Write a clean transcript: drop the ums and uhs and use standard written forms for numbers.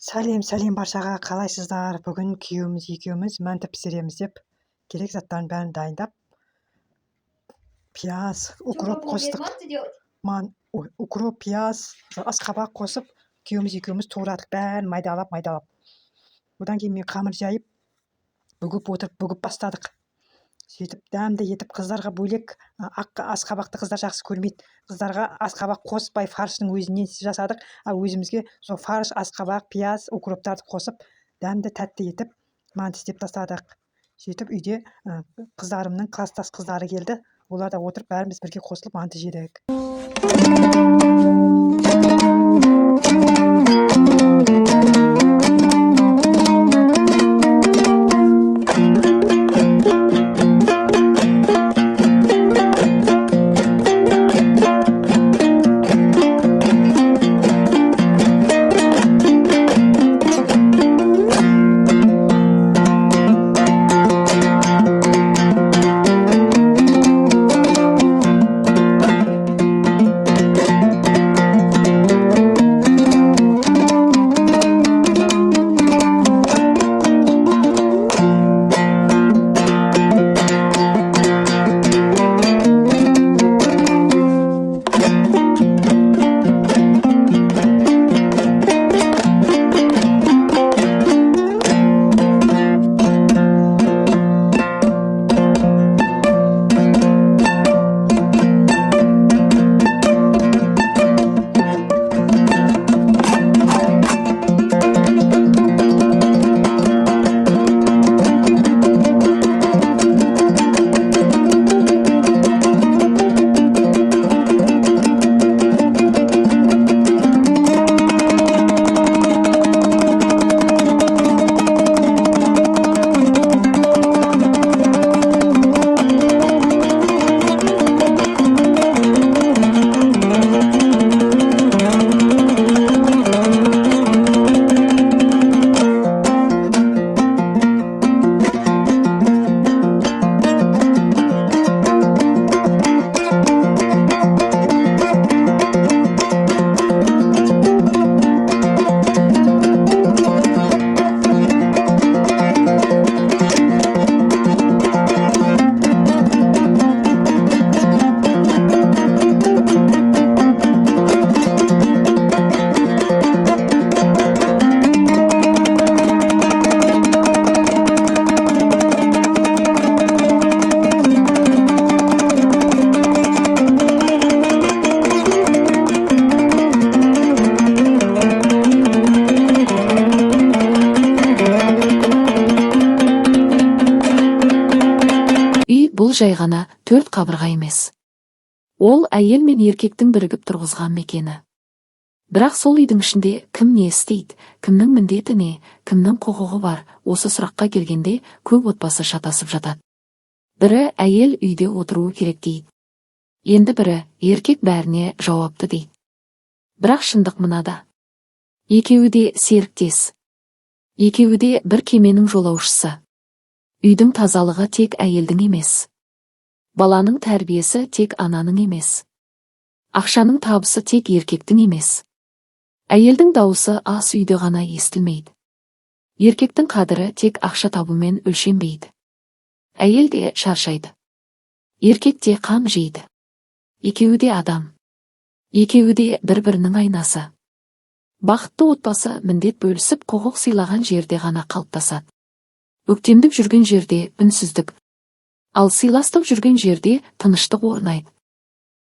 Сәлем баршаға, қалайсыздар? Бүгін күйеуіміз екеуміз мәнті пісіреміз деп керек заттарын бәрін дайындап, пияз, укроп қостық. Укроп, пияз, асқабақ қосып, күйеуіміз екеуміз туырадық, бәрін майдалап. Одан кейін мен қамыр жайып, бүгіп бастадық. Сөйтіп дәмді етіп қыздарға бөлек, асқабақты қыздар жақсы көрмейді. Қыздарға асқабақ қоспай фарштың өзінен жасадық. Өзімізге сол фарш, асқабақ, пияз, укроптарды қосып, дәмді тәтті етіп, манты істеп тастадық. Сөйтіп үйде қыздарымның класстас қыздары келді. Олар да отырып, бәріміз бірге қосылып манты жедік. Бұл жай ғана төрт қабырға емес. Ол әйел мен еркектің бірігіп тұрғызған мекені. Бірақ сол үйдің ішінде кім не істейді, кімнің міндеті не, кімнің құқығы бар, осы сұраққа келгенде көп отбасы шатасып жатады. Бірі әйел үйде отыруы керек дейді. Енді бірі еркек бәріне жауапты дейді. Бірақ шындық мынада. Екеуі де серіктес. Екеуі де бір кеменің жолаушысы. Үйдің тазалығы тек әйелдің емес. Баланың тәрбиесі тек ананың емес. Ақшаның табысы тек еркектің емес. Әйелдің дауысы ас үйде ғана естілмейді. Еркектің қадірі тек ақша табумен өлшенбейді. Әйел де шаршайды. Еркек те қам жейді. Екеуі де адам. Екеуі де бір-бірінің айнасы. Бақытты отбасы міндет бөлісіп құқық сыйлаған жерде ғана қалыптасады. Өктемдік жүрген жерде үнсіздік, ал сыйластық жүрген жерде тыныштық орнайды.